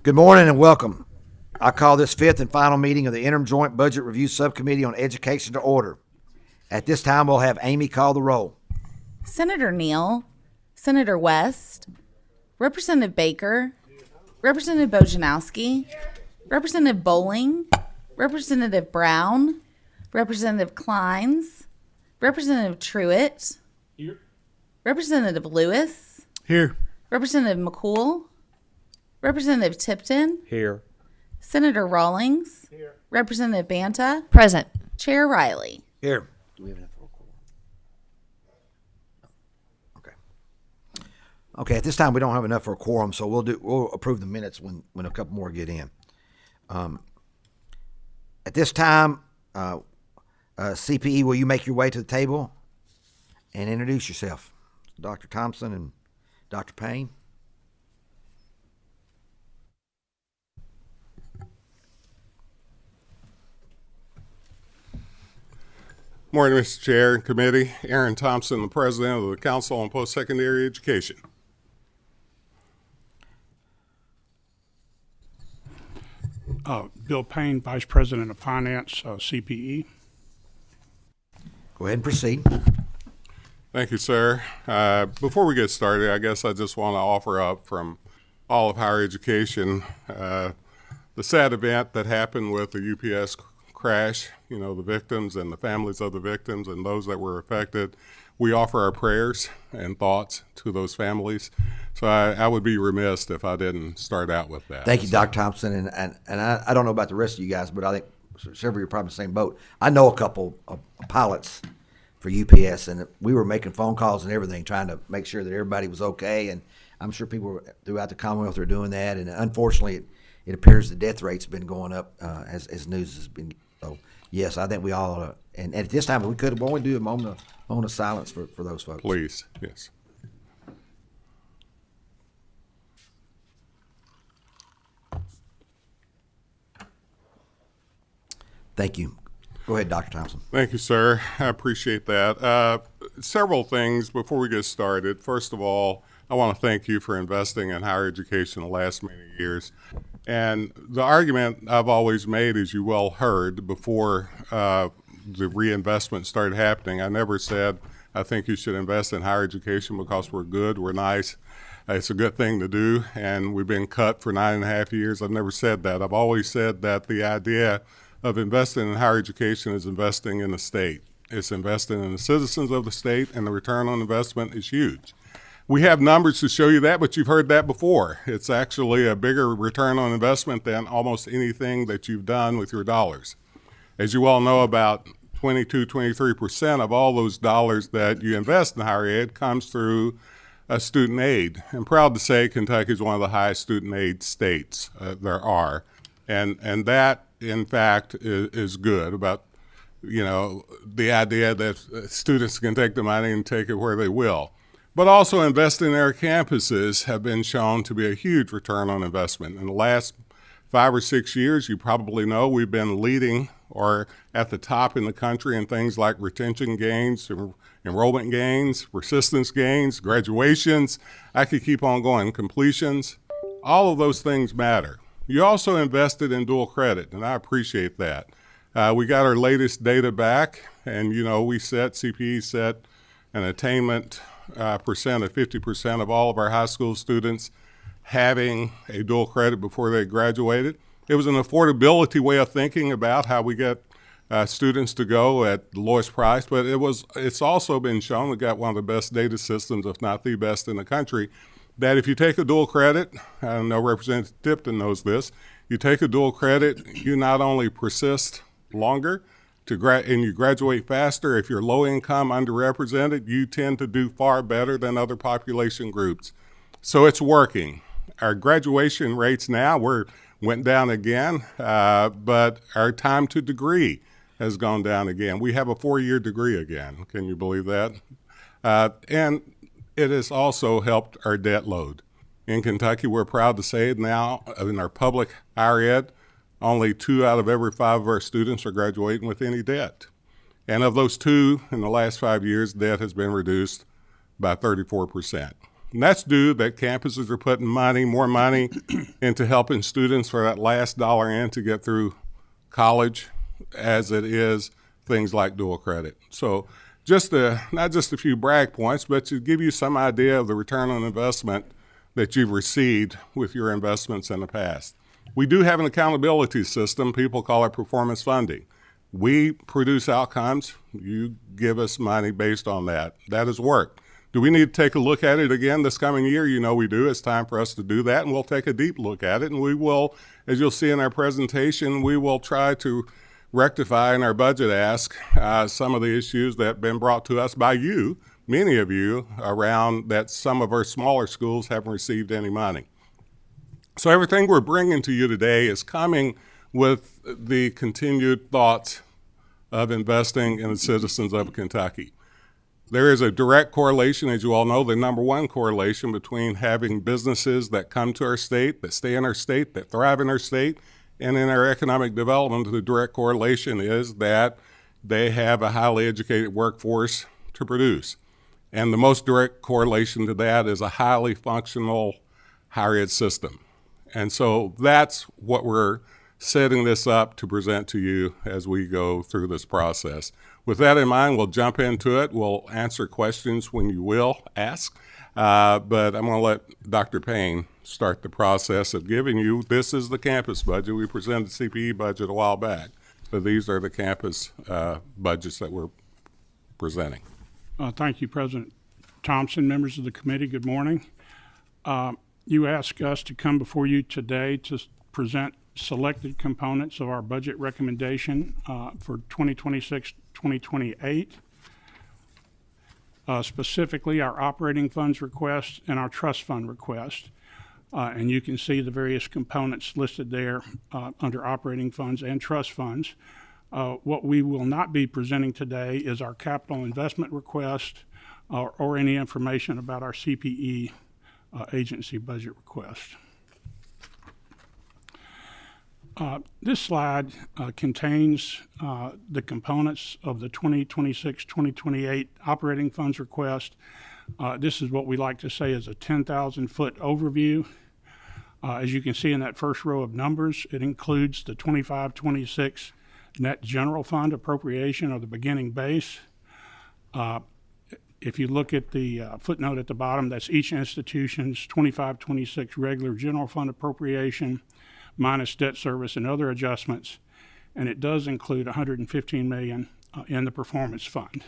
Good morning and welcome. I call this fifth and final meeting of the Interim Joint Budget Review Subcommittee on Education to order. At this time, we'll have Amy call the roll. Senator Neal, Senator West, Representative Baker, Representative Bojanowski, Representative Bowling, Representative Brown, Representative Kleins, Representative Truitt, Here. Representative Lewis, Here. Representative McCool, Representative Tipton, Here. Senator Rawlings, Here. Representative Banta, Present. Chair Riley. Here. Do we have enough for a quorum? Okay. Okay, at this time, we don't have enough for a quorum, so we'll approve the minutes when a couple more get in. At this time, CPE, will you make your way to the table and introduce yourself? Dr. Thompson and Dr. Payne. Morning, Mr. Chair and Committee. Aaron Thompson, the President of the Council on Post-Secondary Education. Bill Payne, Vice President of Finance, CPE. Go ahead and proceed. Thank you, sir. Before we get started, I guess I just want to offer up from all of higher education the sad event that happened with the UPS crash, the victims and the families of the victims and those that were affected. We offer our prayers and thoughts to those families. So I would be remiss if I didn't start out with that. Thank you, Dr. Thompson. And I don't know about the rest of you guys, but I think several of you are probably in the same boat. I know a couple of pilots for UPS, and we were making phone calls and everything, trying to make sure that everybody was okay. And I'm sure people throughout the Commonwealth are doing that. And unfortunately, it appears the death rate's been going up as news has been. So, yes, I think we all and at this time, we could only do a moment of silence for those folks. Please, yes. Thank you. Go ahead, Dr. Thompson. Thank you, sir. I appreciate that. Several things before we get started. First of all, I want to thank you for investing in higher education the last many years. And the argument I've always made, as you well heard, before the reinvestment started happening, I never said, I think you should invest in higher education because we're good, we're nice, it's a good thing to do, and we've been cut for 9.5 years. I've never said that. I've always said that the idea of investing in higher education is investing in the state. It's investing in the citizens of the state, and the return on investment is huge. We have numbers to show you that, but you've heard that before. It's actually a bigger return on investment than almost anything that you've done with your dollars. As you all know, about 23% of all those dollars that you invest in higher ed comes through student aid. I'm proud to say Kentucky is one of the highest student aid states there are. And that, in fact, is good about, the idea that students can take the money and take it where they will. But also investing in our campuses have been shown to be a huge return on investment. In the last 5 or 6 years, you probably know we've been leading or at the top in the country in things like retention gains, enrollment gains, persistence gains, graduations. I could keep on going, completions. All of those things matter. You also invested in dual credit, and I appreciate that. We got our latest data back, and CPE set an attainment percent of 50% of all of our high school students having a dual credit before they graduated. It was an affordability way of thinking about how we get students to go at the lowest price, but it's also been shown, we got one of the best data systems, if not the best in the country, that if you take a dual credit, I know Representative Tipton knows this, you take a dual credit, you not only persist longer, and you graduate faster. If you're low income, underrepresented, you tend to do far better than other population groups. So it's working. Our graduation rates now went down again, but our time to degree has gone down again. We have a 4-year degree again. Can you believe that? And it has also helped our debt load. In Kentucky, we're proud to say now in our public higher ed, only 2 out of every 5 of our students are graduating with any debt. And of those 2, in the last 5 years, debt has been reduced by 34%. And that's due that campuses are putting more money into helping students for that last dollar in to get through college, as it is things like dual credit. So not just a few brag points, but to give you some idea of the return on investment that you've received with your investments in the past. We do have an accountability system. People call it performance funding. We produce outcomes. You give us money based on that. That is work. Do we need to take a look at it again this coming year? You know we do. It's time for us to do that, and we'll take a deep look at it. And we will, as you'll see in our presentation, we will try to rectify in our budget ask some of the issues that have been brought to us by you, many of you, around that some of our smaller schools haven't received any money. So everything we're bringing to you today is coming with the continued thoughts of investing in the citizens of Kentucky. There is a direct correlation, as you all know, the number one correlation between having businesses that come to our state, that stay in our state, that thrive in our state, and in our economic development. The direct correlation is that they have a highly educated workforce to produce. And the most direct correlation to that is a highly functional higher ed system. And so that's what we're setting this up to present to you as we go through this process. With that in mind, we'll jump into it. We'll answer questions when you will ask. But I'm going to let Dr. Payne start the process of giving you, this is the campus budget. We presented the CPE budget a while back. So these are the campus budgets that we're presenting. Thank you, President Thompson, members of the committee. Good morning. You asked us to come before you today to present selected components of our budget recommendation for 2026-2028, specifically our operating funds request and our trust fund request. And you can see the various components listed there under operating funds and trust funds. What we will not be presenting today is our capital investment request or any information about our CPE agency budget request. This slide contains the components of the 2026-2028 operating funds request. This is what we like to say is a 10,000-foot overview. As you can see in that first row of numbers, it includes the 25-26 net general fund appropriation or the beginning base. If you look at the footnote at the bottom, that's each institution's 25-26 regular general fund appropriation minus debt service and other adjustments, and it does include $115 million in the performance fund.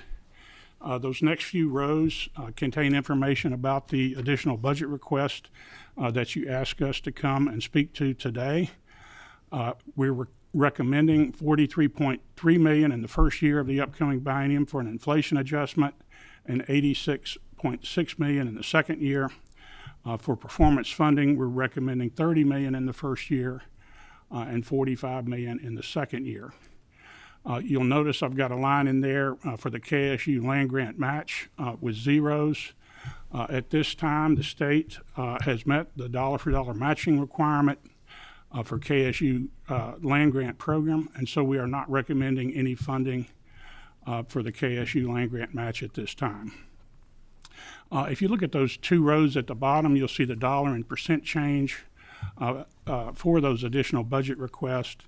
Those next few rows contain information about the additional budget request that you asked us to come and speak to today. We're recommending $43.3 million in the first year of the upcoming biennium for an inflation adjustment and $86.6 million in the second year. For performance funding, we're recommending $30 million in the first year and $45 million in the second year. You'll notice I've got a line in there for the KSU land grant match with zeros. At this time, the state has met the dollar-for-dollar matching requirement for KSU land grant program, and so we are not recommending any funding for the KSU land grant match at this time. If you look at those two rows at the bottom, you'll see the dollar and percent change for those additional budget requests.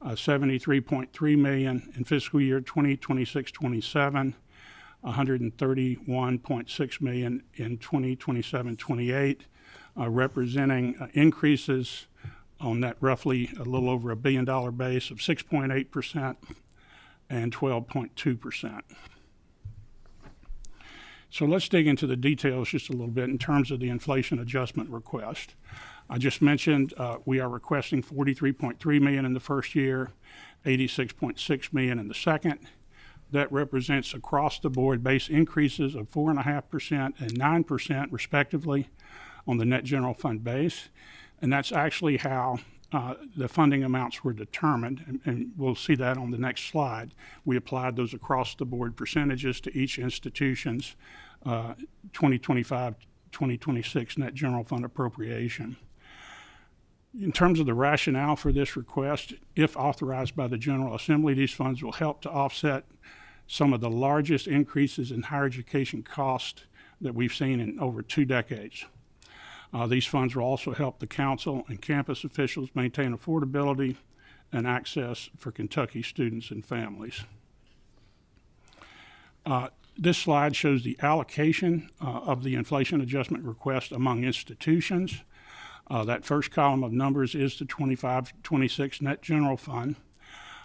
$73.3 million in fiscal year 2026-27, $131.6 million in 2027-28, representing increases on that roughly a little over $1 billion base of 6.8% and 12.2%. So let's dig into the details just a little bit in terms of the inflation adjustment request. I just mentioned we are requesting $43.3 million in the first year, $86.6 million in the second. That represents across the board base increases of 4.5% and 9% respectively on the net general fund base. And that's actually how the funding amounts were determined, and we'll see that on the next slide. We applied those across the board percentages to each institution's 2025-2026 net general fund appropriation. In terms of the rationale for this request, if authorized by the General Assembly, these funds will help to offset some of the largest increases in higher education cost that we've seen in over 2 decades. These funds will also help the council and campus officials maintain affordability and access for Kentucky students and families. This slide shows the allocation of the inflation adjustment request among institutions. That first column of numbers is the 25-26 net general fund.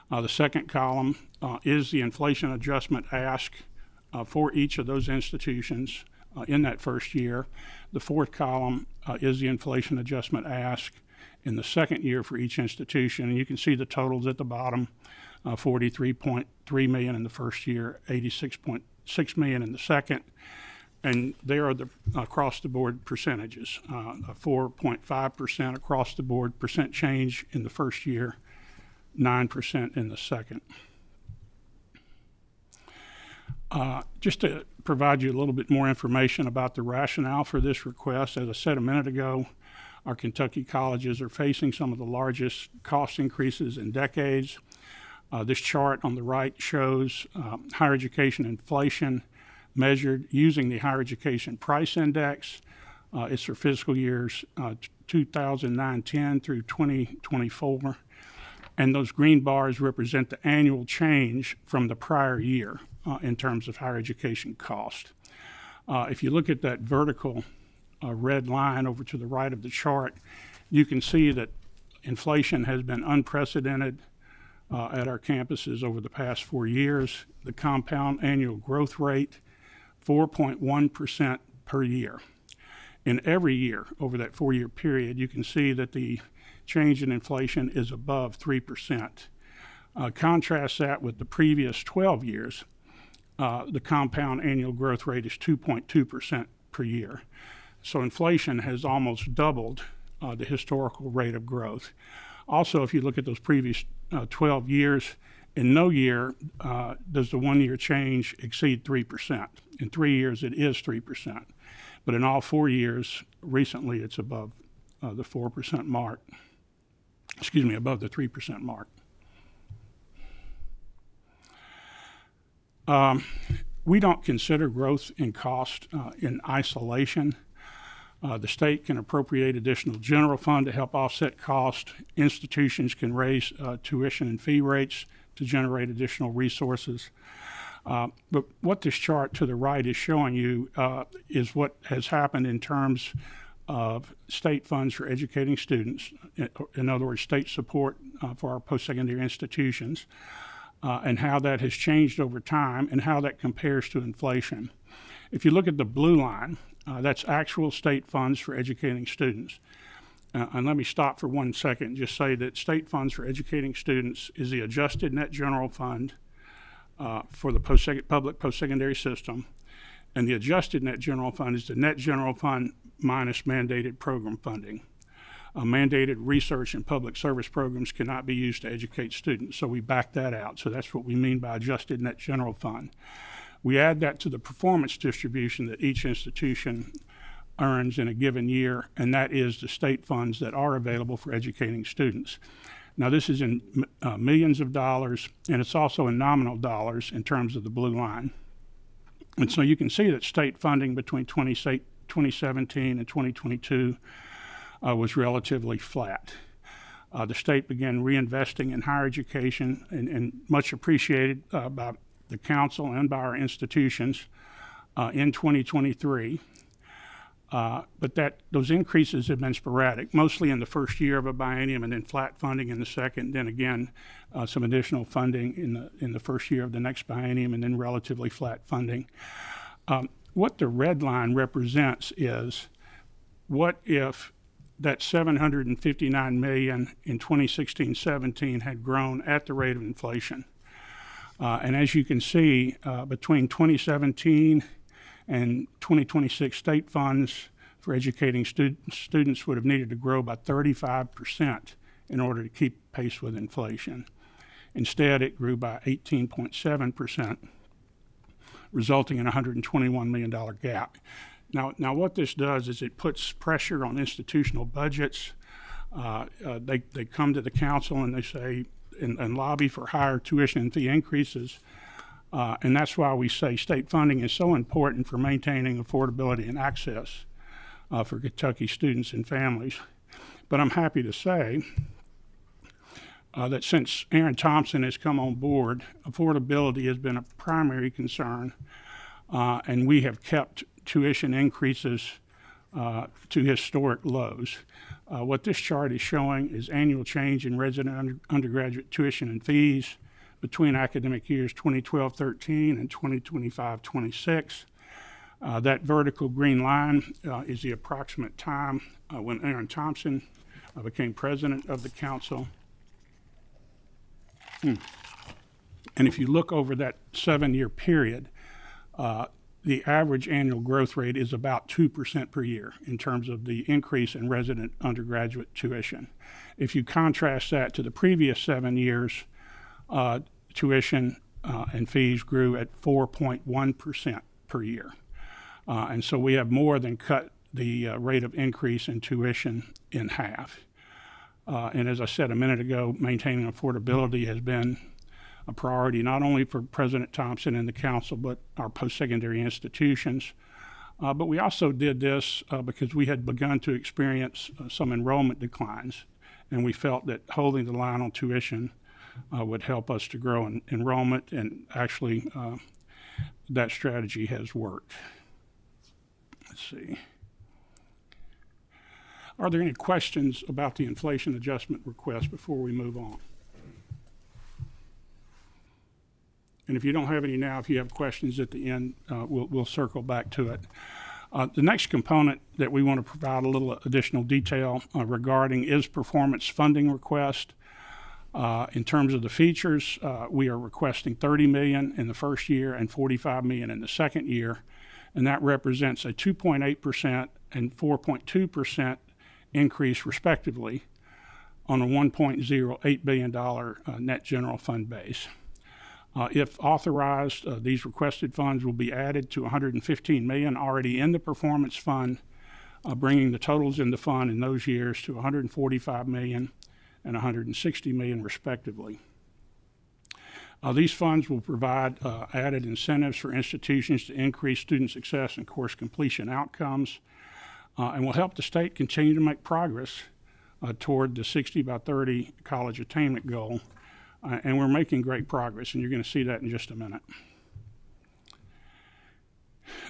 The second column is the inflation adjustment ask for each of those institutions in that first year. The fourth column is the inflation adjustment ask in the second year for each institution. And you can see the totals at the bottom, $43.3 million in the first year, $86.6 million in the second. And there are the across-the-board percentages, 4.5% across the board percent change in the first year, 9% in the second. Just to provide you a little bit more information about the rationale for this request, as I said a minute ago, our Kentucky colleges are facing some of the largest cost increases in decades. This chart on the right shows higher education inflation measured using the Higher Education Price Index. It's for fiscal years 2009-10 through 2024. And those green bars represent the annual change from the prior year in terms of higher education cost. If you look at that vertical red line over to the right of the chart, you can see that inflation has been unprecedented at our campuses over the past 4 years. The compound annual growth rate, 4.1% per year. In every year over that 4-year period, you can see that the change in inflation is above 3%. Contrast that with the previous 12 years, the compound annual growth rate is 2.2% per year. So inflation has almost doubled the historical rate of growth. Also, if you look at those previous 12 years, in no year does the 1-year change exceed 3%. In 3 years, it is 3%. But in all 4 years, recently, it's above the 4% mark. Excuse me, above the 3% mark. We don't consider growth in cost in isolation. The state can appropriate additional general fund to help offset cost. Institutions can raise tuition and fee rates to generate additional resources. But what this chart to the right is showing you is what has happened in terms of state funds for educating students, in other words, state support for our post-secondary institutions, and how that has changed over time and how that compares to inflation. If you look at the blue line, that's actual state funds for educating students. And let me stop for 1 second and just say that state funds for educating students is the adjusted net general fund for the public post-secondary system. And the adjusted net general fund is the net general fund minus mandated program funding. Mandated research and public service programs cannot be used to educate students, so we back that out. So that's what we mean by adjusted net general fund. We add that to the performance distribution that each institution earns in a given year, and that is the state funds that are available for educating students. Now, this is in millions of dollars, and it's also in nominal dollars in terms of the blue line. And so you can see that state funding between 2017 and 2022 was relatively flat. The state began reinvesting in higher education and much appreciated by the council and by our institutions in 2023. But those increases have been sporadic, mostly in the first year of a biennium and then flat funding in the second, then again some additional funding in the first year of the next biennium and then relatively flat funding. What the red line represents is what if that $759 million in 2016-17 had grown at the rate of inflation. And as you can see, between 2017 and 2026, state funds for educating students would have needed to grow by 35% in order to keep pace with inflation. Instead, it grew by 18.7%, resulting in a $121 million gap. Now, what this does is it puts pressure on institutional budgets. They come to the council and they say, and lobby for higher tuition and fee increases. And that's why we say state funding is so important for maintaining affordability and access for Kentucky students and families. But I'm happy to say that since Aaron Thompson has come on board, affordability has been a primary concern, and we have kept tuition increases to historic lows. What this chart is showing is annual change in resident undergraduate tuition and fees between academic years 2012-13 and 2025-26. That vertical green line is the approximate time when Aaron Thompson became president of the council. And if you look over that 7-year period, the average annual growth rate is about 2% per year in terms of the increase in resident undergraduate tuition. If you contrast that to the previous 7 years, tuition and fees grew at 4.1% per year. And so we have more than cut the rate of increase in tuition in half. And as I said a minute ago, maintaining affordability has been a priority not only for President Thompson and the council, but our post-secondary institutions. But we also did this because we had begun to experience some enrollment declines, and we felt that holding the line on tuition would help us to grow in enrollment, and actually that strategy has worked. Let's see. Are there any questions about the inflation adjustment request before we move on? And if you don't have any now, if you have questions at the end, we'll circle back to it. The next component that we want to provide a little additional detail regarding is performance funding request. In terms of the features, we are requesting $30 million in the first year and $45 million in the second year, and that represents a 2.8% and 4.2% increase respectively on a $1.08 billion net general fund base. If authorized, these requested funds will be added to $115 million already in the performance fund, bringing the totals in the fund in those years to $145 million and $160 million respectively. These funds will provide added incentives for institutions to increase student success and course completion outcomes, and will help the state continue to make progress toward the 60 by 30 college attainment goal. And we're making great progress, and you're going to see that in just a minute.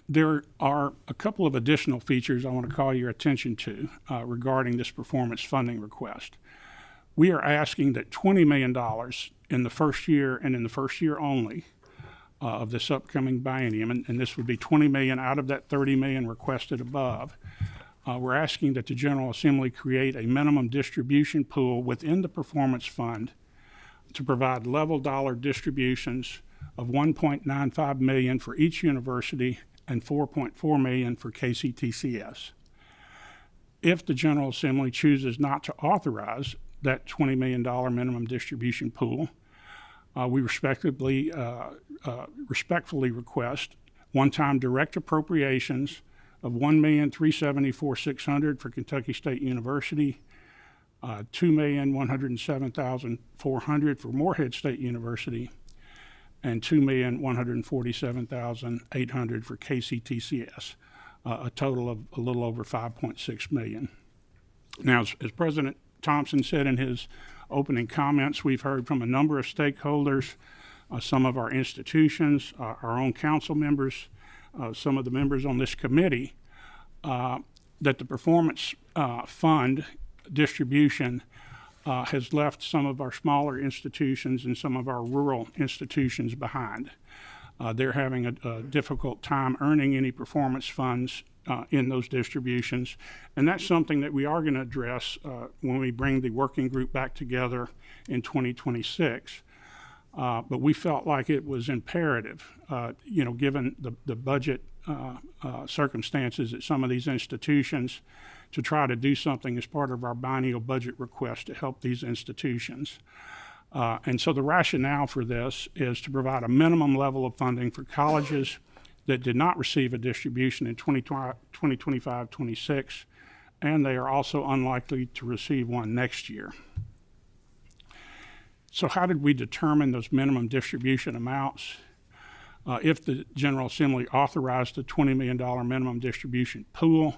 There are a couple of additional features I want to call your attention to regarding this performance funding request. We are asking that $20 million in the first year and in the first year only of this upcoming biennium, and this would be $20 million out of that $30 million requested above. We're asking that the General Assembly create a minimum distribution pool within the performance fund to provide level dollar distributions of $1.95 million for each university and $4.4 million for KCTCS. If the General Assembly chooses not to authorize that $20 million minimum distribution pool, we respectfully request one-time direct appropriations of $1,374,600 for Kentucky State University, $2,107,400 for Morehead State University, and $2,147,800 for KCTCS, a total of a little over $5.6 million. Now, as President Thompson said in his opening comments, we've heard from a number of stakeholders, some of our institutions, our own council members, some of the members on this committee, that the performance fund distribution has left some of our smaller institutions and some of our rural institutions behind. They're having a difficult time earning any performance funds in those distributions, and that's something that we are going to address when we bring the working group back together in 2026. But we felt like it was imperative, given the budget circumstances at some of these institutions, to try to do something as part of our biennial budget request to help these institutions. And so the rationale for this is to provide a minimum level of funding for colleges that did not receive a distribution in 2025-26, and they are also unlikely to receive one next year. So how did we determine those minimum distribution amounts? If the General Assembly authorized the $20 million minimum distribution pool,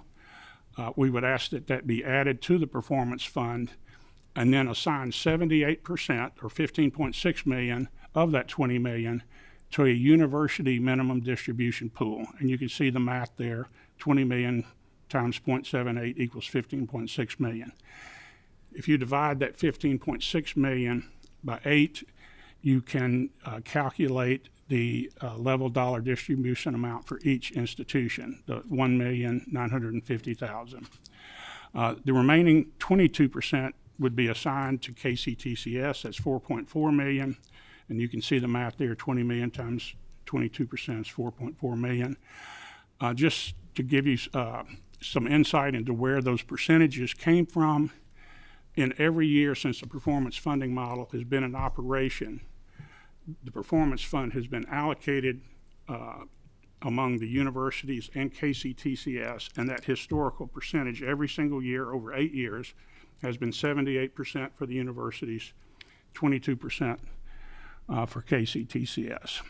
we would ask that that be added to the performance fund and then assign 78% or $15.6 million of that $20 million to a university minimum distribution pool. And you can see the math there, 20 million times 0.78 equals 15.6 million. If you divide that 15.6 million by 8, you can calculate the level dollar distribution amount for each institution, the 1,950,000. The remaining 22% would be assigned to KCTCS, that's 4.4 million. And you can see the math there, 20 million times 22% is 4.4 million. Just to give you some insight into where those percentages came from, in every year since the performance funding model has been in operation, the performance fund has been allocated among the universities and KCTCS, and that historical percentage every single year over 8 years has been 78% for the universities, 22% for KCTCS.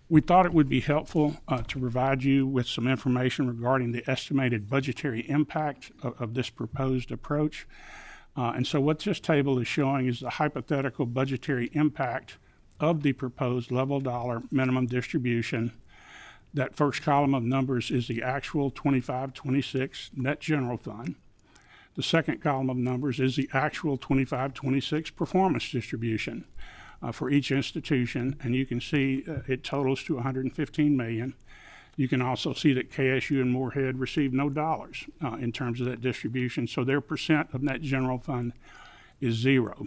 We thought it would be helpful to provide you with some information regarding the estimated budgetary impact of this proposed approach. And so what this table is showing is the hypothetical budgetary impact of the proposed level dollar minimum distribution. That first column of numbers is the actual 25-26 net general fund. The second column of numbers is the actual 25-26 performance distribution for each institution, and you can see it totals to $115 million. You can also see that KSU and Moorhead received no dollars in terms of that distribution, so their percent of net general fund is 0.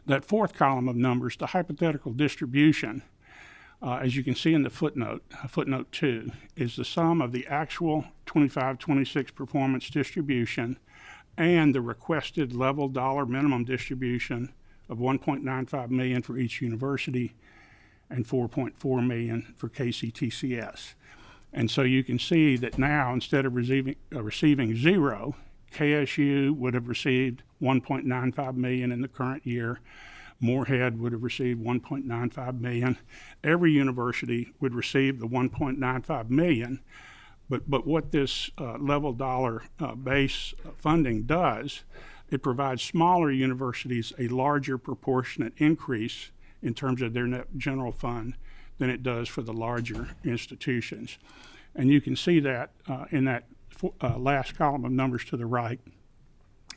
That fourth column of numbers, the hypothetical distribution, as you can see in the footnote 2, is the sum of the actual 25-26 performance distribution and the requested level dollar minimum distribution of $1.95 million for each university and $4.4 million for KCTCS. And so you can see that now, instead of receiving 0, KSU would have received $1.95 million in the current year. Moorhead would have received $1.95 million. Every university would receive the $1.95 million. But what this level dollar base funding does, it provides smaller universities a larger proportionate increase in terms of their net general fund than it does for the larger institutions. And you can see that in that last column of numbers to the right.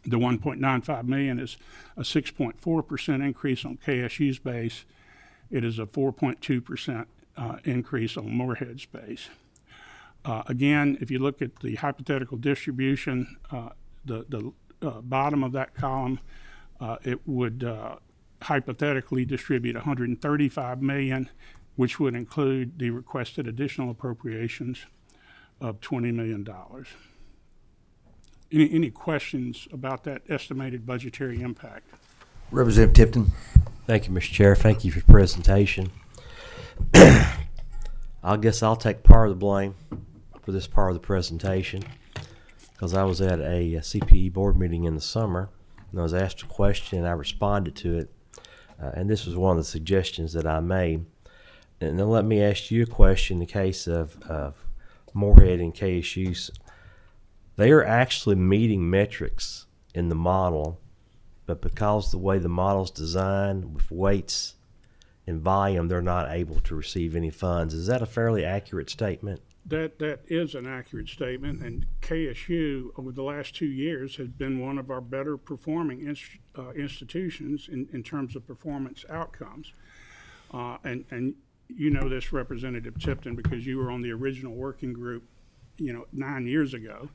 The $1.95 million is a 6.4% increase on KSU's base. It is a 4.2% increase on Moorhead's base. Again, if you look at the hypothetical distribution, the bottom of that column, it would hypothetically distribute $135 million, which would include the requested additional appropriations of $20 million. Any questions about that estimated budgetary impact? Representative Tipton. Thank you, Mr. Chair. Thank you for your presentation. I guess I'll take part of the blame for this part of the presentation because I was at a CPE board meeting in the summer and I was asked a question and I responded to it. And this was one of the suggestions that I made. And then let me ask you a question in the case of Moorhead and KSU. They are actually meeting metrics in the model, but because the way the model's designed with weights and volume, they're not able to receive any funds. Is that a fairly accurate statement? That is an accurate statement, and KSU over the last 2 years has been one of our better performing institutions in terms of performance outcomes. And you know this, Representative Tipton, because you were on the original working group, 9 years ago.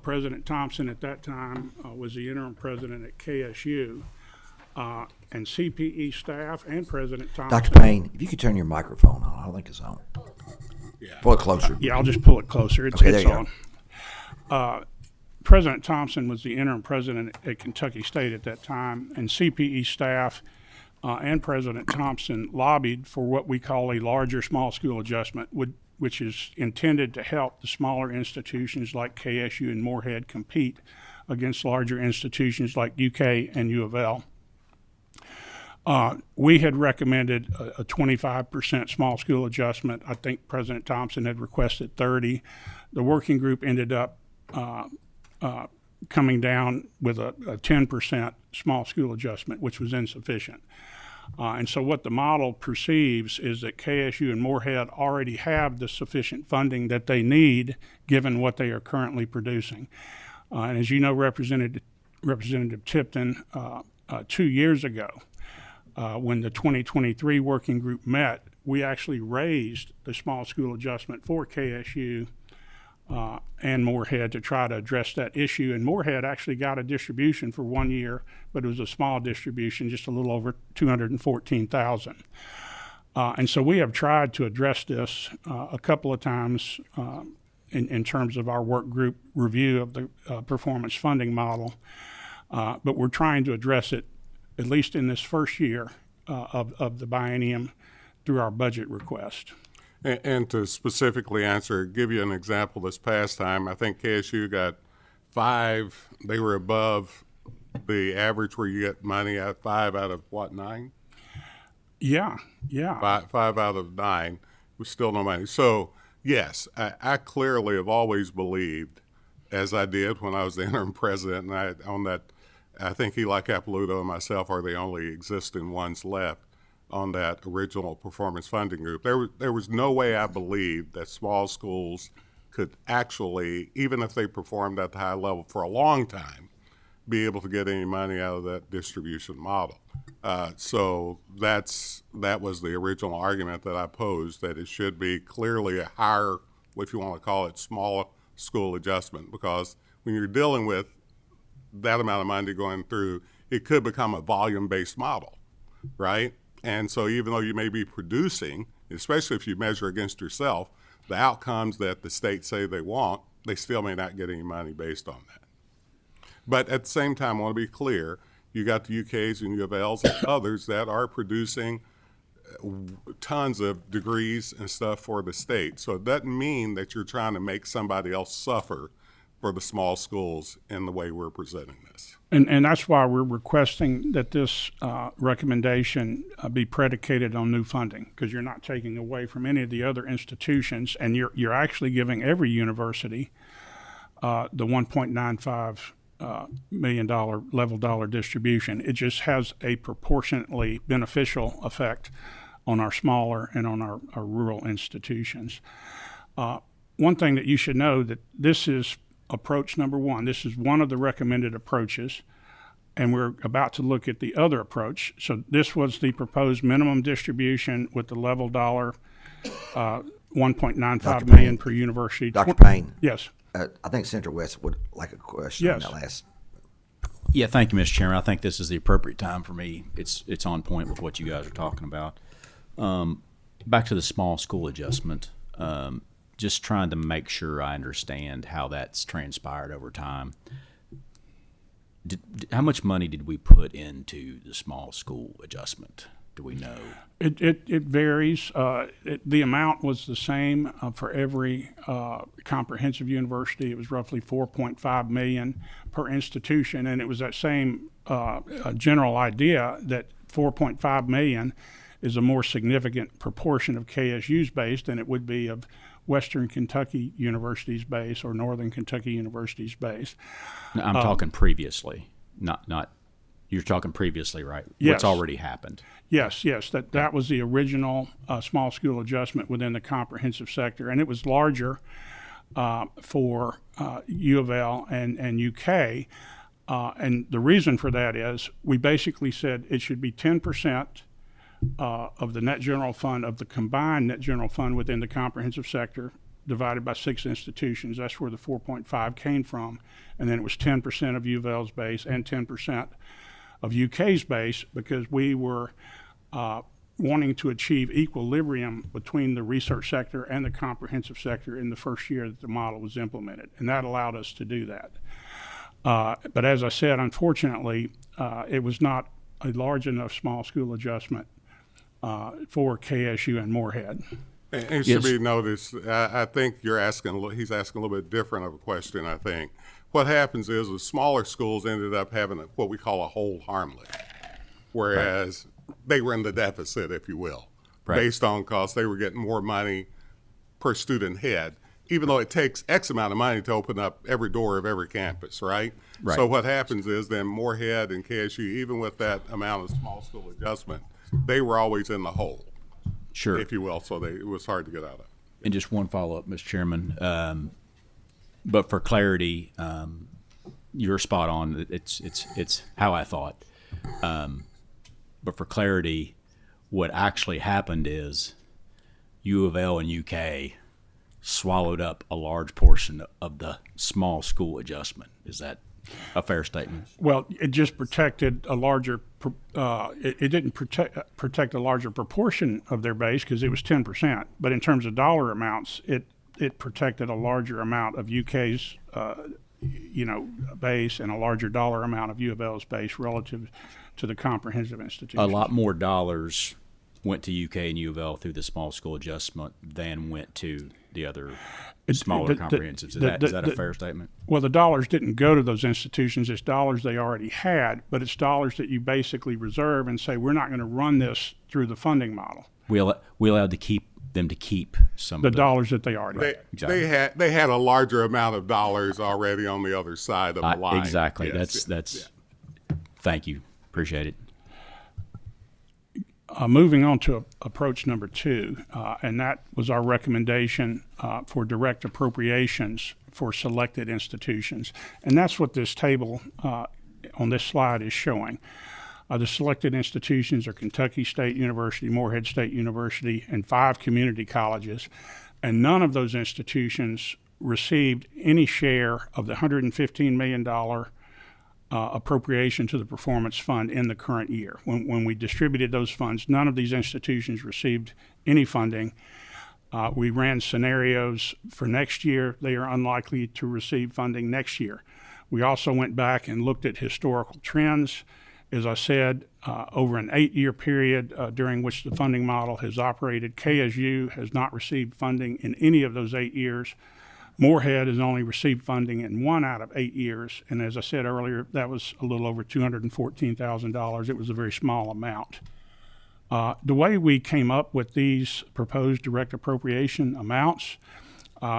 President Thompson at that time was the interim president at KSU, and CPE staff and President Thompson. Dr. Payne, if you could turn your microphone on. I don't think it's on. Yeah. Pull it closer. Yeah, I'll just pull it closer. It's Okay, there you on. President Thompson was the interim president at Kentucky State at that time, and CPE staff and President Thompson lobbied for what we call a larger small school adjustment, which is intended to help the smaller institutions like KSU and Moorhead compete against larger institutions like UK and U of L. We had recommended a 25% small school adjustment. I think President Thompson had requested 30. The working group ended up coming down with a 10% small school adjustment, which was insufficient. And so what the model perceives is that KSU and Moorhead already have the sufficient funding that they need given what they are currently producing. And as you know, Representative Tipton, 2 years ago, when the 2023 working group met, we actually raised the small school adjustment for KSU and Moorhead to try to address that issue. And Moorhead actually got a distribution for 1 year, but it was a small distribution, just a little over $214,000. And so we have tried to address this a couple of times in terms of our work group review of the performance funding model. But we're trying to address it, at least in this first year of the biennium, through our budget request. And to specifically answer, give you an example this past time, I think KSU got 5, they were above the average where you get money at 5 out of what, 9? Yeah. 5 out of 9 was still no money. So yes, I clearly have always believed, as I did when I was the interim president, and I think Eli Capilouto and myself are the only existing ones left on that original performance funding group. There was no way I believed that small schools could actually, even if they performed at the high level for a long time, be able to get any money out of that distribution model. So that was the original argument that I posed, that it should be clearly a higher, if you want to call it, small school adjustment, because when you're dealing with that amount of money going through, it could become a volume-based model, right? And so even though you may be producing, especially if you measure against yourself, the outcomes that the states say they want, they still may not get any money based on that. But at the same time, I want to be clear, you got the UKs and U of Ls and others that are producing tons of degrees and stuff for the state. So it doesn't mean that you're trying to make somebody else suffer for the small schools in the way we're presenting this. And that's why we're requesting that this recommendation be predicated on new funding, because you're not taking away from any of the other institutions, and you're actually giving every university the $1.95 million level dollar distribution. It just has a proportionately beneficial effect on our smaller and on our rural institutions. One thing that you should know, that this is approach number one. This is one of the recommended approaches, and we're about to look at the other approach. So this was the proposed minimum distribution with the level dollar, $1.95 million per university. Dr. Payne. Yes. I think Senator West would like a question on Yes. that last. Yeah, thank you, Mr. Chairman. I think this is the appropriate time for me. It's on point with what you guys are talking about. Back to the small school adjustment. Just trying to make sure I understand how that's transpired over time. How much money did we put into the small school adjustment? Do we know? It varies. The amount was the same for every comprehensive university. It was roughly $4.5 million per institution, and it was that same general idea that $4.5 million is a more significant proportion of KSU's base than it would be of Western Kentucky University's base or Northern Kentucky University's base. No, I'm talking previously, not. You're talking previously, right? Yes. What's already happened? Yes. That was the original small school adjustment within the comprehensive sector, and it was larger for U of L and UK. And the reason for that is we basically said it should be 10% of the net general fund, of the combined net general fund within the comprehensive sector, divided by 6 institutions. That's where the 4.5 came from. And then it was 10% of U of L's base and 10% of UK's base, because we were wanting to achieve equilibrium between the research sector and the comprehensive sector in the first year that the model was implemented. And that allowed us to do that. But as I said, unfortunately, it was not a large enough small school adjustment for KSU and Moorhead. And it should be noticed, I think he's asking a little bit different of a question, I think. What happens is the smaller schools ended up having what we call a hold harmless, whereas they were in the deficit, if you will, Right. based on costs. They were getting more money per student head, even though it takes X amount of money to open up every door of every campus, right? Right. So what happens is then Moorhead and KSU, even with that amount of small school adjustment, they were always in the hole, Sure. if you will. So it was hard to get out of. And just one follow-up, Mr. Chairman. But for clarity, you're spot on. It's how I thought. But for clarity, what actually happened is U of L and UK swallowed up a large portion of the small school adjustment. Is that a fair statement? Well, it just protected a larger. It didn't protect a larger proportion of their base because it was 10%. But in terms of dollar amounts, it protected a larger amount of UK's base and a larger dollar amount of U of L's base relative to the comprehensive institution. A lot more dollars went to UK and U of L through the small school adjustment than went to the other smaller comprehensives. Is that a fair statement? Well, the dollars didn't go to those institutions. It's dollars they already had, but it's dollars that you basically reserve and say, we're not going to run this through the funding model. We allowed them to keep some The of dollars that they already had. Exactly. They had a larger amount of dollars already on the other side of the line. Exactly. Yes, That's. Thank you. Appreciate it. Moving on to approach number 2, and that was our recommendation for direct appropriations for selected institutions. And that's what this table on this slide is showing. The selected institutions are Kentucky State University, Moorhead State University, and 5 community colleges. And none of those institutions received any share of the $115 million appropriation to the performance fund in the current year. When we distributed those funds, none of these institutions received any funding. We ran scenarios for next year. They are unlikely to receive funding next year. We also went back and looked at historical trends. As I said, over an 8-year period during which the funding model has operated, KSU has not received funding in any of those 8 years. Moorhead has only received funding in 1 out of 8 years, and as I said earlier, that was a little over $214,000. It was a very small amount. The way we came up with these proposed direct appropriation amounts,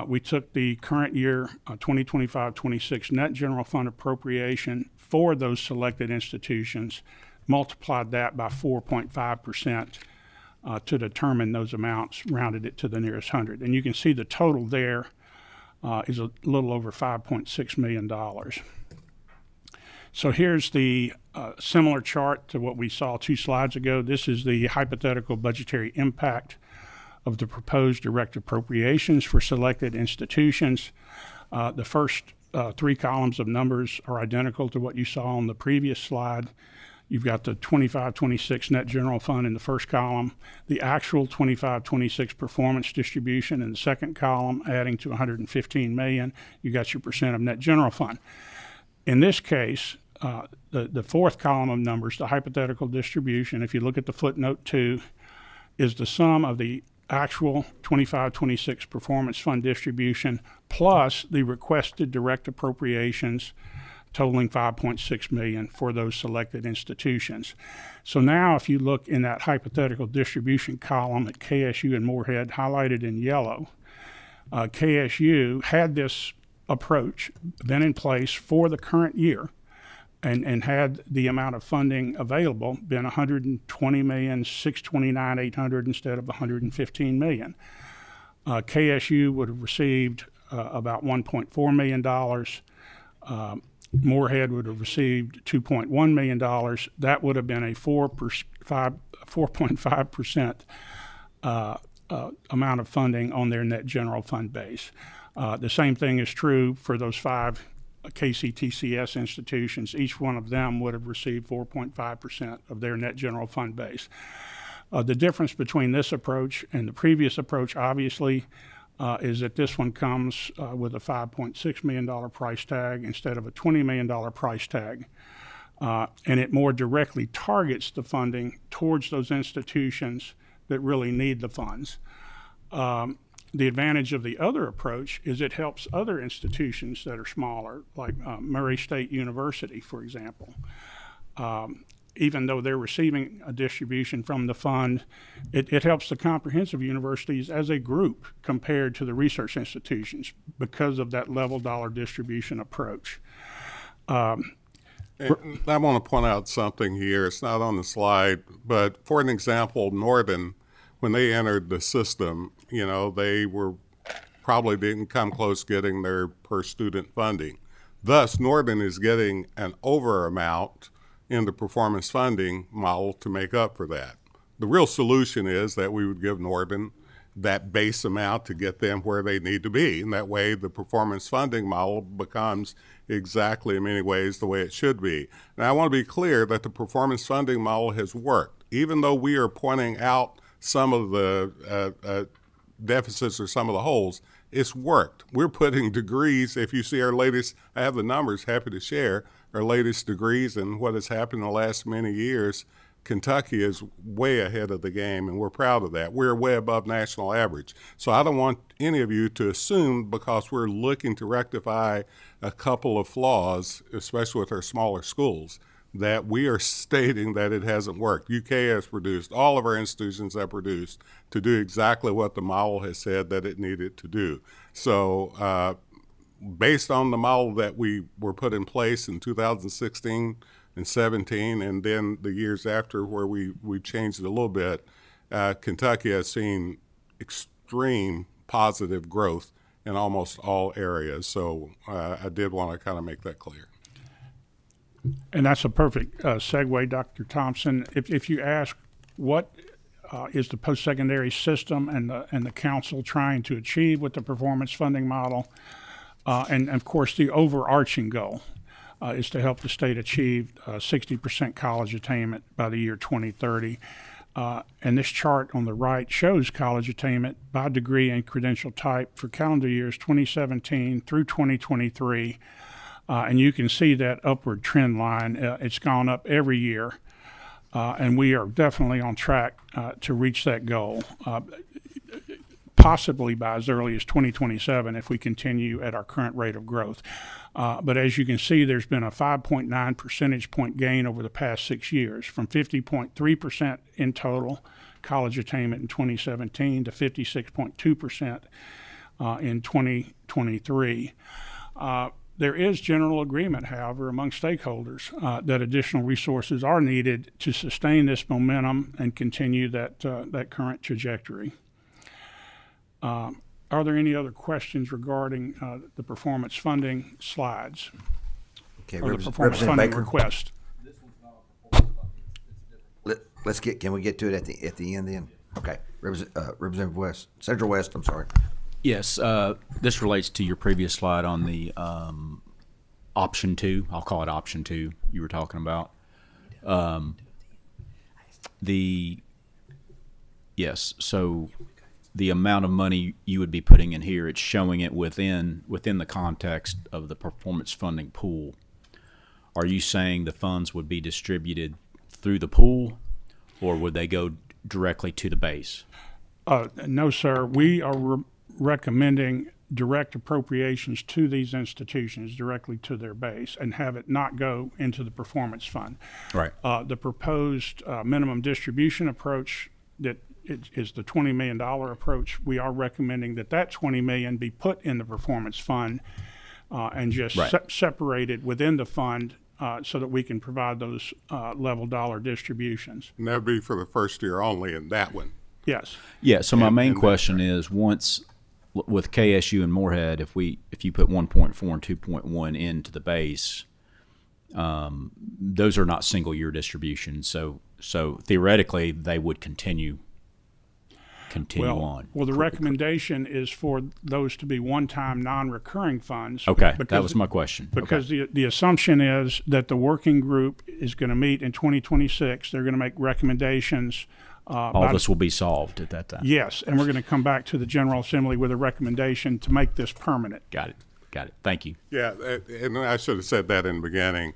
we took the current year 2025-26 net general fund appropriation for those selected institutions, multiplied that by 4.5% to determine those amounts, rounded it to the nearest 100. And you can see the total there is a little over $5.6 million. So here's the similar chart to what we saw 2 slides ago. This is the hypothetical budgetary impact of the proposed direct appropriations for selected institutions. The first 3 columns of numbers are identical to what you saw on the previous slide. You've got the 25-26 net general fund in the first column, the actual 25-26 performance distribution in the second column, adding to $115 million. You got your percent of net general fund. In this case, the fourth column of numbers, the hypothetical distribution, if you look at the footnote 2, is the sum of the actual 25-26 performance fund distribution plus the requested direct appropriations totaling $5.6 million for those selected institutions. So now if you look in that hypothetical distribution column at KSU and Moorhead highlighted in yellow, KSU had this approach been in place for the current year and had the amount of funding available been $120,629,800 instead of $115 million. KSU would have received about $1.4 million. Moorhead would have received $2.1 million. That would have been a 4.5% amount of funding on their net general fund base. The same thing is true for those 5 KCTCS institutions. Each one of them would have received 4.5% of their net general fund base. The difference between this approach and the previous approach, obviously, is that this one comes with a $5.6 million price tag instead of a $20 million price tag. And it more directly targets the funding towards those institutions that really need the funds. The advantage of the other approach is it helps other institutions that are smaller, like Murray State University, for example. even though they're receiving a distribution from the fund, it helps the comprehensive universities as a group compared to the research institutions because of that level dollar distribution approach. And I want to point out something here. It's not on the slide, but for an example, Northern, when they entered the system, they probably didn't come close getting their per student funding. Thus, Northern is getting an over amount in the performance funding model to make up for that. The real solution is that we would give Northern that base amount to get them where they need to be. And that way, the performance funding model becomes exactly, in many ways, the way it should be. Now, I want to be clear that the performance funding model has worked. Even though we are pointing out some of the deficits or some of the holes, it's worked. We're putting degrees. If you see our latest, I have the numbers, happy to share, our latest degrees and what has happened in the last many years. Kentucky is way ahead of the game, and we're proud of that. We're way above national average. So I don't want any of you to assume because we're looking to rectify a couple of flaws, especially with our smaller schools, that we are stating that it hasn't worked. UK has produced, all of our institutions have produced to do exactly what the model has said that it needed to do. So based on the model that we were put in place in 2016 and 17, and then the years after where we changed it a little bit, Kentucky has seen extreme positive growth in almost all areas. So I did want to kind of make that clear. And that's a perfect segue, Dr. Thompson. If you ask what is the post-secondary system and the council trying to achieve with the performance funding model, and of course the overarching goal is to help the state achieve 60% college attainment by the year 2030. And this chart on the right shows college attainment by degree and credential type for calendar years 2017 through 2023. And you can see that upward trend line. It's gone up every year, and we are definitely on track to reach that goal, possibly by as early as 2027 if we continue at our current rate of growth. But as you can see, there's been a 5.9 percentage point gain over the past 6 years, from 50.3% in total college attainment in 2017 to 56.2% in 2023. There is general agreement, however, among stakeholders that additional resources are needed to sustain this momentum and continue that current trajectory. Are there any other questions regarding the performance funding slides Okay, or the performance Representative funding Baker. request? Let's get. Can we get to it at the end then? Okay, Representative West, Central West. I'm sorry. Yes, this relates to your previous slide on the option 2. I'll call it option 2 you were talking about. So the amount of money you would be putting in here, it's showing it within the context of the performance funding pool. Are you saying the funds would be distributed through the pool, or would they go directly to the base? No, sir. We are recommending direct appropriations to these institutions directly to their base and have it not go into the performance fund. Right. The proposed minimum distribution approach that is the $20 million approach. We are recommending that $20 million be put in the performance fund and just separated within the fund so that we can provide those level dollar distributions. And that would be for the first year only in that one. Yes. Yeah. So my main question is, once with KSU and Moorhead, if you put 1.4 and 2.1 into the base, those are not single year distributions. So theoretically, they would continue on. Well, the recommendation is for those to be one-time, non-recurring funds. Okay, that was my question. Because the assumption is that the working group is going to meet in 2026. They're going to make recommendations. All this will be solved at that time. Yes, and we're going to come back to the General Assembly with a recommendation to make this permanent. Got it. Thank you. Yeah, and I should have said that in the beginning.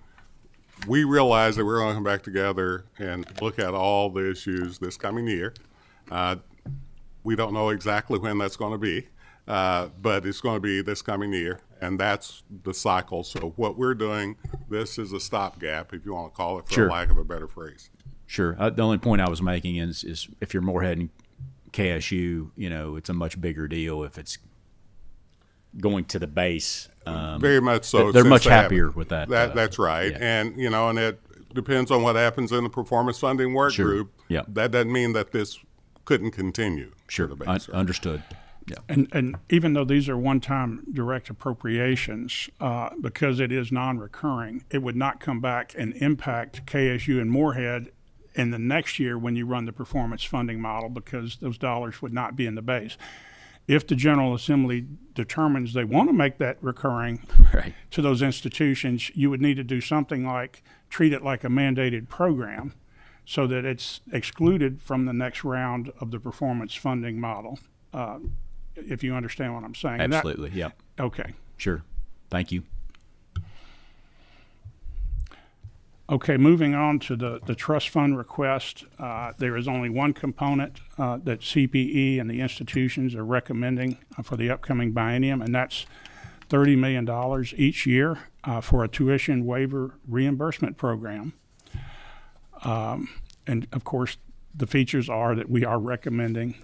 We realize that we're going to come back together and look at all the issues this coming year. We don't know exactly when that's going to be, but it's going to be this coming year. And that's the cycle. So what we're doing, this is a stopgap, if you want to call it, for Sure. lack of a better phrase. Sure. The only point I was making is if you're Morehead and KSU, it's a much bigger deal if it's going to the base. Very much so. They're since much they have- happier with that. That's right. yeah. And, and it depends on what happens in the performance funding work Sure. group. Yeah. That doesn't mean that this couldn't continue. Sure. For the base, right? Understood. Yeah. And even though these are one-time direct appropriations, because it is non-recurring, it would not come back and impact KSU and Morehead in the next year when you run the performance funding model, because those dollars would not be in the base. If the General Assembly determines they want to make that recurring Right. to those institutions, you would need to do something like treat it like a mandated program so that it's excluded from the next round of the performance funding model. If you understand what I'm saying. And that- Absolutely. Yep. okay. Sure. Thank you. Okay, moving on to the trust fund request. There is only one component that CPE and the institutions are recommending for the upcoming biennium, and that's $30 million each year for a tuition waiver reimbursement program. And of course, the features are that we are recommending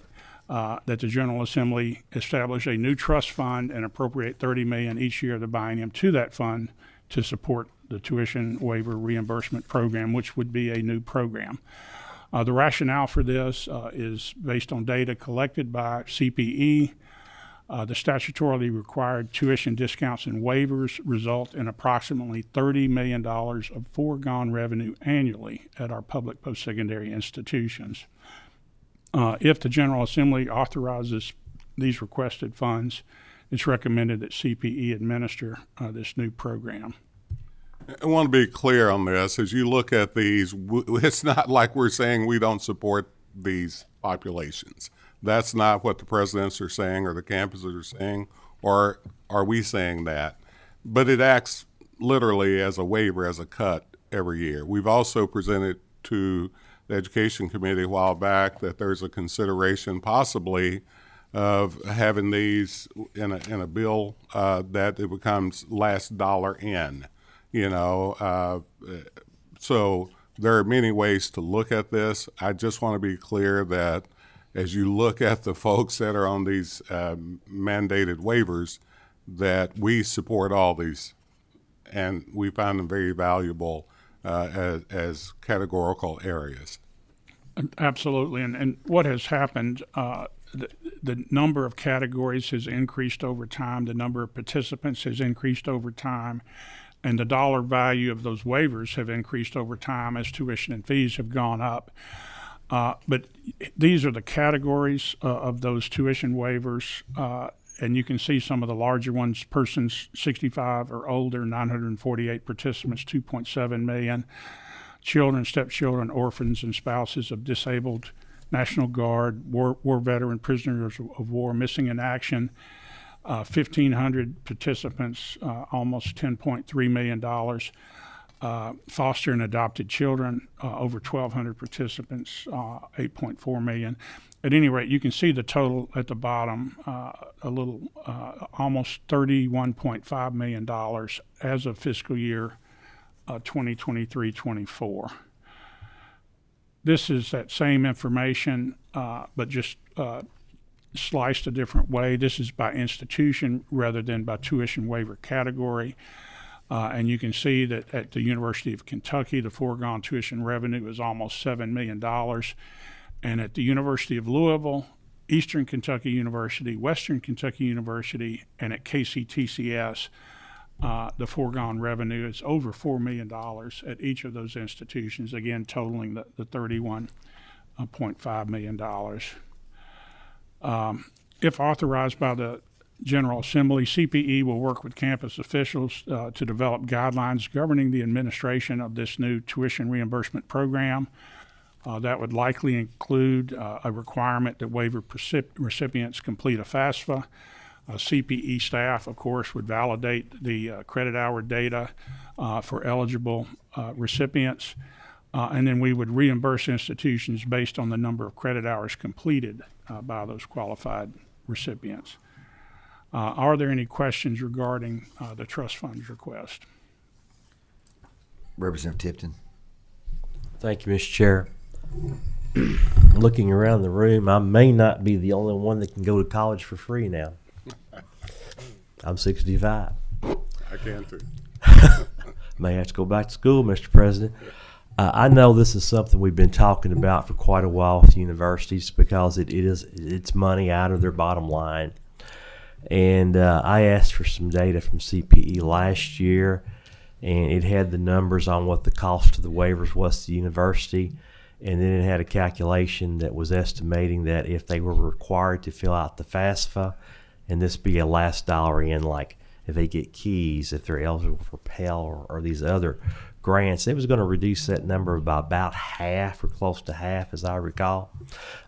that the General Assembly establish a new trust fund and appropriate $30 million each year of the biennium to that fund to support the tuition waiver reimbursement program, which would be a new program. The rationale for this is based on data collected by CPE. The statutorily required tuition discounts and waivers result in approximately $30 million of foregone revenue annually at our public post-secondary institutions. If the General Assembly authorizes these requested funds, it's recommended that CPE administer this new program. I want to be clear on this. As you look at these, it's not like we're saying we don't support these populations. That's not what the presidents are saying or the campuses are saying, or are we saying that? But it acts literally as a waiver, as a cut every year. We've also presented to the Education Committee a while back that there's a consideration possibly of having these in a bill that it becomes last dollar in, so there are many ways to look at this. I just want to be clear that as you look at the folks that are on these mandated waivers, that we support all these, and we find them very valuable as categorical areas. Absolutely. And what has happened, the number of categories has increased over time, the number of participants has increased over time, and the dollar value of those waivers have increased over time as tuition and fees have gone up. But these are the categories of those tuition waivers, and you can see some of the larger ones: persons 65 or older, 948 participants, 2.7 million; children, stepchildren, orphans, and spouses of disabled National Guard, war veteran, prisoners of war, missing in action, 1,500 participants, almost $10.3 million. Foster and adopted children, over 1,200 participants, 8.4 million. At any rate, you can see the total at the bottom, almost $31.5 million as of fiscal year 2023-24. This is that same information, but just sliced a different way. This is by institution rather than by tuition waiver category. And you can see that at the University of Kentucky, the foregone tuition revenue is almost $7 million. And at the University of Louisville, Eastern Kentucky University, Western Kentucky University, and at KCTCS, the foregone revenue is over $4 million at each of those institutions, again totaling the $31.5 million. If authorized by the General Assembly, CPE will work with campus officials to develop guidelines governing the administration of this new tuition reimbursement program. That would likely include a requirement that waiver recipients complete a FAFSA. CPE staff, of course, would validate the credit hour data for eligible recipients, and then we would reimburse institutions based on the number of credit hours completed by those qualified recipients. Are there any questions regarding the trust funds request? Representative Tipton. Thank you, Mr. Chair. Looking around the room, I may not be the only one that can go to college for free now. I'm 65. I can too. May have to go back to school, Mr. President. I know this is something we've been talking about for quite a while with universities because it's money out of their bottom line. And I asked for some data from CPE last year, and it had the numbers on what the cost of the waivers was to the university. And then it had a calculation that was estimating that if they were required to fill out the FAFSA, and this be a last dollar in, like if they get keys, if they're eligible for Pell or these other grants, it was going to reduce that number by about half or close to half, as I recall.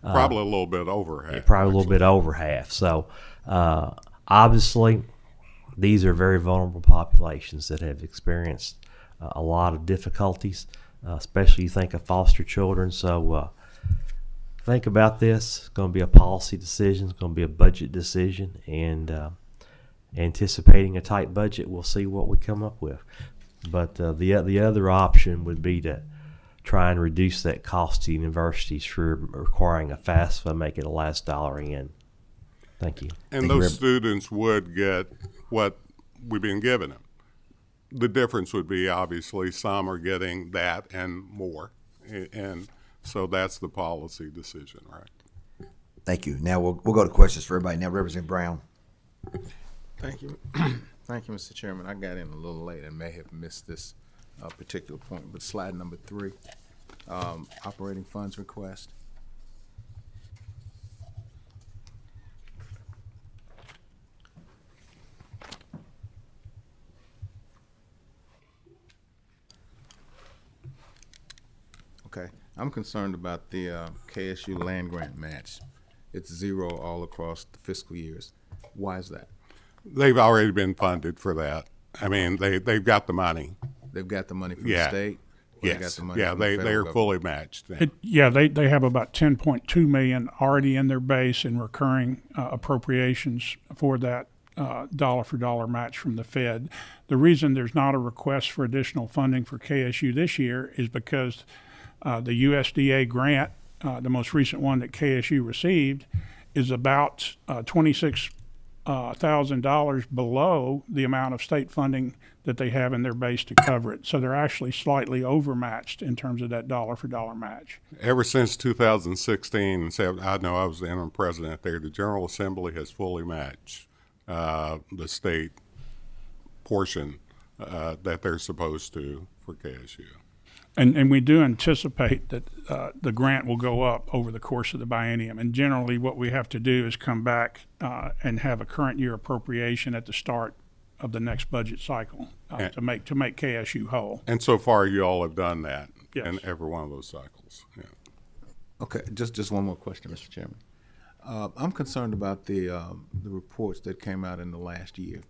Probably a little bit over half. Probably a little bit over half. So obviously, these are very vulnerable populations that have experienced a lot of difficulties, especially you think of foster children. So think about this. It's going to be a policy decision. It's going to be a budget decision. And anticipating a tight budget, we'll see what we come up with. But the other option would be to try and reduce that cost to universities for requiring a FAFSA, make it a last dollar in. Thank you. And those students would get what we've been giving them. The difference would be obviously some are getting that and more. And so that's the policy decision, right? Thank you. Now we'll go to questions for everybody. Now, Representative Brown. Thank you. Thank you, Mr. Chairman. I got in a little late and may have missed this particular point, but slide number 3, operating funds request. Okay, I'm concerned about the KSU land grant match. It's 0 all across the fiscal years. Why is that? They've already been funded for that. I mean, they've got the money. They've got the money from the Yeah. state? Or they got Yes. the money Yeah, from the they federal are government? fully matched. They have about 10.2 million already in their base in recurring appropriations for that dollar for dollar match from the Fed. The reason there's not a request for additional funding for KSU this year is because the USDA grant, the most recent one that KSU received, is about $26,000 below the amount of state funding that they have in their base to cover it. So they're actually slightly overmatched in terms of that dollar for dollar match. Ever since 2016, I know I was the interim president there, the General Assembly has fully matched the state portion that they're supposed to for KSU. And we do anticipate that the grant will go up over the course of the biennium. And generally, what we have to do is come back and have a current year appropriation at the start of the next budget cycle to make KSU whole. And so far, you all have done that Yes. in every one of those cycles. Yeah. Okay, just one more question, Mr. Chairman. I'm concerned about the reports that came out in the last 2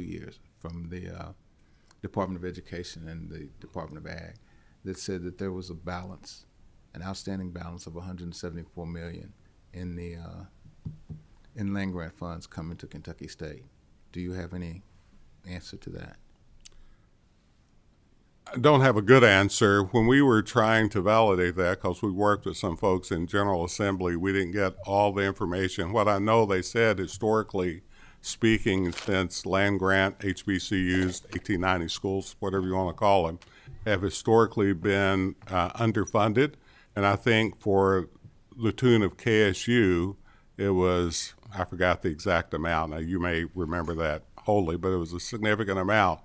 years, from the Department of Education and the Department of Ag, that said that there was an outstanding balance of $174 million in the in land grant funds coming to Kentucky State. Do you have any answer to that? I don't have a good answer. When we were trying to validate that, because we worked with some folks in General Assembly, we didn't get all the information. What I know they said, historically speaking, since land grant, HBCUs, 1890 schools, whatever you want to call them, have historically been underfunded. And I think for the tune of KSU, it was, I forgot the exact amount. Now, you may remember that wholly, but it was a significant amount.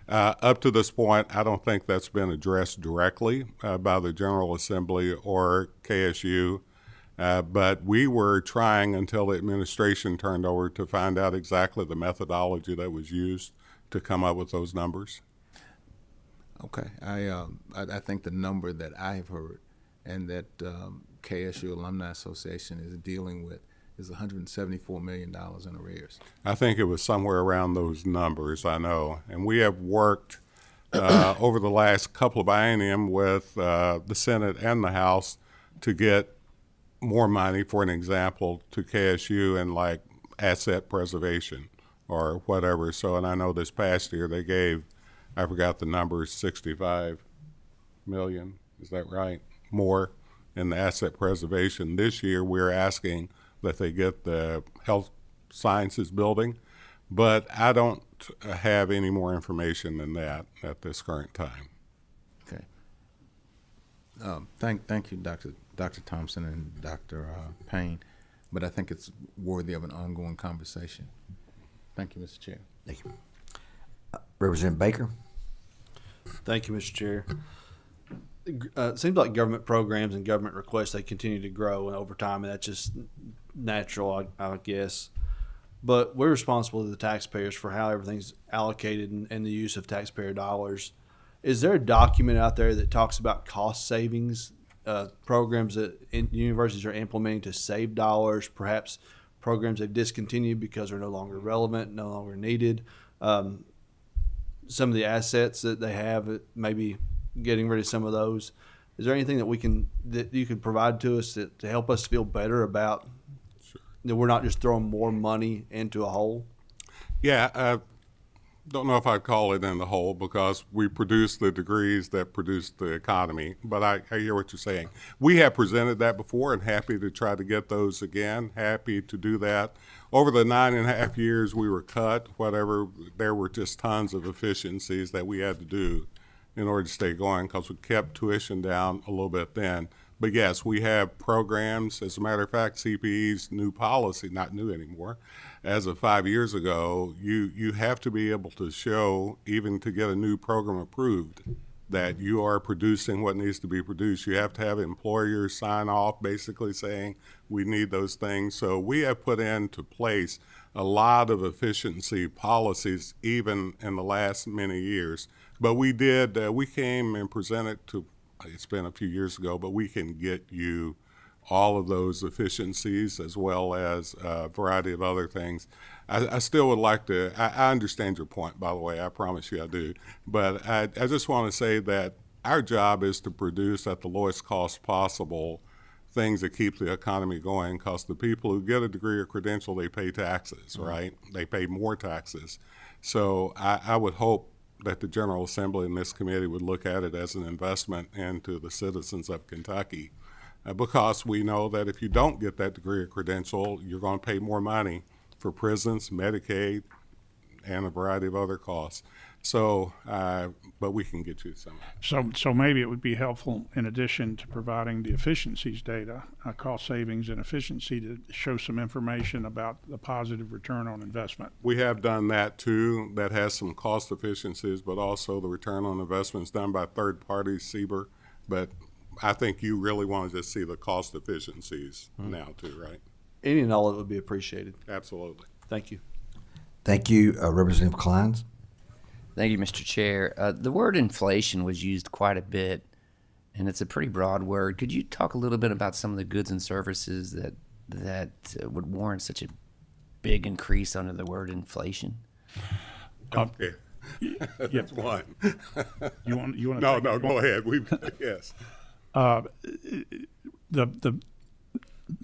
Up to this point, I don't think that's been addressed directly by the General Assembly or KSU. But we were trying until the administration turned over to find out exactly the methodology that was used to come up with those numbers. Okay, I think the number that I have heard and that KSU Alumni Association is dealing with is $174 million in arrears. I think it was somewhere around those numbers, I know. And we have worked over the last couple of biennium with the Senate and the House to get more money, for an example, to KSU and like asset preservation or whatever. So, and I know this past year they gave, I forgot the number, 65 million, is that right? More in the asset preservation. This year we're asking that they get the health sciences building, but I don't have any more information than that at this current time. Okay. Thank you, Dr. Thompson and Dr. Payne, but I think it's worthy of an ongoing conversation. Thank you, Mr. Chair. Thank you. Representative Baker. Thank you, Mr. Chair. It seems like government programs and government requests, they continue to grow and over time, and that's just natural, I guess. But we're responsible to the taxpayers for how everything's allocated and the use of taxpayer dollars. Is there a document out there that talks about cost savings, programs that universities are implementing to save dollars, perhaps programs they've discontinued because they're no longer relevant, no longer needed? Some of the assets that they have, maybe getting rid of some of those. Is there anything that you can provide to us to help us feel better about that we're not just throwing more money into a hole? Yeah, I don't know if I'd call it in the hole because we produce the degrees that produce the economy, but I hear what you're saying. We have presented that before and happy to try to get those again, happy to do that. Over the 9.5 years we were cut, whatever, there were just tons of efficiencies that we had to do in order to stay going because we kept tuition down a little bit then. But yes, we have programs. As a matter of fact, CPE's new policy, not new anymore, as of 5 years ago, you have to be able to show, even to get a new program approved, that you are producing what needs to be produced. You have to have employers sign off basically saying we need those things. So we have put into place a lot of efficiency policies even in the last many years. But we did, we came and presented to, it's been a few years ago, but we can get you all of those efficiencies as well as a variety of other things. I still would like to, I understand your point, by the way, I promise you I do, but I just want to say that our job is to produce at the lowest cost possible things that keep the economy going, because the people who get a degree or credential, they pay taxes, right? They pay more taxes. So I would hope that the General Assembly and this committee would look at it as an investment into the citizens of Kentucky. Because we know that if you don't get that degree or credential, you're going to pay more money for prisons, Medicaid, and a variety of other costs. So, but we can get you some. So maybe it would be helpful, in addition to providing the efficiencies data, cost savings and efficiency, to show some information about the positive return on investment. We have done that too. That has some cost efficiencies, but also the return on investments done by third parties, SEBR. But I think you really want to just see the cost efficiencies now too, right? Any and all of it would be appreciated. Absolutely. Thank you. Thank you, Representative Kleins. Thank you, Mr. Chair. The word inflation was used quite a bit, and it's a pretty broad word. Could you talk a little bit about some of the goods and services that would warrant such a big increase under the word inflation? Okay. Yeah. One. You want No, go ahead. Yes. The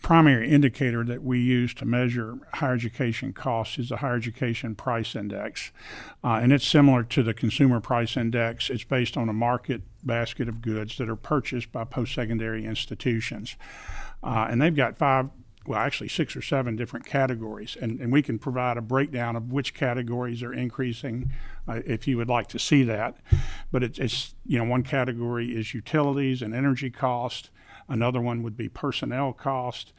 primary indicator that we use to measure higher education costs is the Higher Education Price Index. And it's similar to the Consumer Price Index. It's based on a market basket of goods that are purchased by post-secondary institutions. And they've got 6 or 7 different categories. And we can provide a breakdown of which categories are increasing if you would like to see that. But it's one category is utilities and energy cost. Another one would be personnel cost,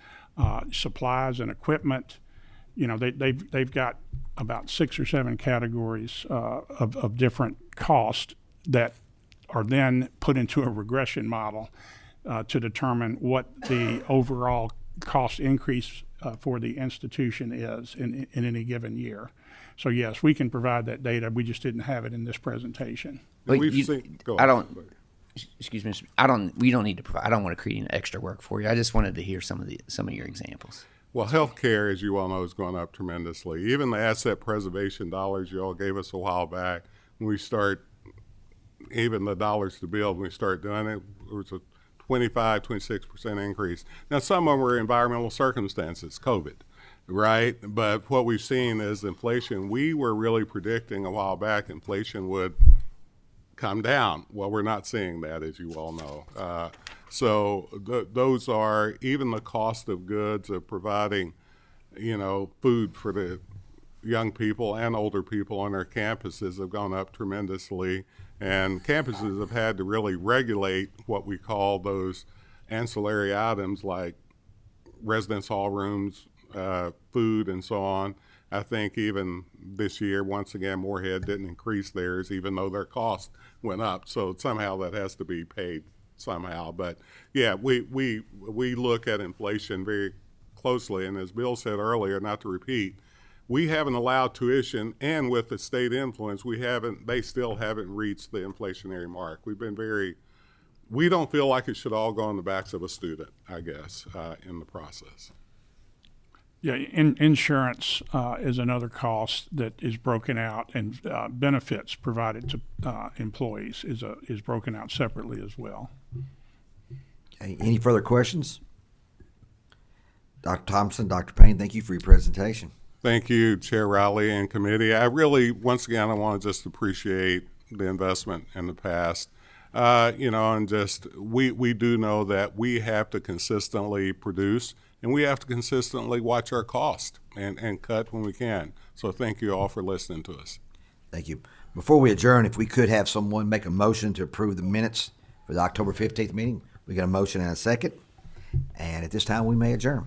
supplies and equipment. They've got about 6 or 7 categories of different costs that are then put into a regression model to determine what the overall cost increase for the institution is in any given year. So yes, we can provide that data. We just didn't have it in this presentation. But Go I ahead. don't. Excuse me. We don't need to provide. I don't want to create any extra work for you. I just wanted to hear some of your examples. Well, healthcare, as you all know, is going up tremendously. Even the asset preservation dollars you all gave us a while back, when we start, even the dollars to build, when we start doing it, there was a 25, 26% increase. Now, some of them were environmental circumstances, COVID. right? But what we've seen is inflation. We were really predicting a while back inflation would come down. Well, we're not seeing that, as you all know. Those are, even the cost of goods of providing, food for the young people and older people on our campuses have gone up tremendously. And campuses have had to really regulate what we call those ancillary items like residence hall rooms, food, and so on. I think even this year, once again, Moorhead didn't increase theirs, even though their cost went up. So somehow that has to be paid somehow. But yeah, we look at inflation very closely. And as Bill said earlier, not to repeat, we haven't allowed tuition, and with the state influence, they still haven't reached the inflationary mark. We don't feel like it should all go on the backs of a student, I guess, in the process. Yeah, insurance is another cost that is broken out, and benefits provided to employees is broken out separately as well. Okay, any further questions? Dr. Thompson, Dr. Payne, thank you for your presentation. Thank you, Chair Riley and committee. I really, once again, I want to just appreciate the investment in the past. And just we do know that we have to consistently produce, and we have to consistently watch our cost and cut when we can. So thank you all for listening to us. Thank you. Before we adjourn, if we could have someone make a motion to approve the minutes for the October 15th meeting. We got a motion and a second. And at this time, we may adjourn.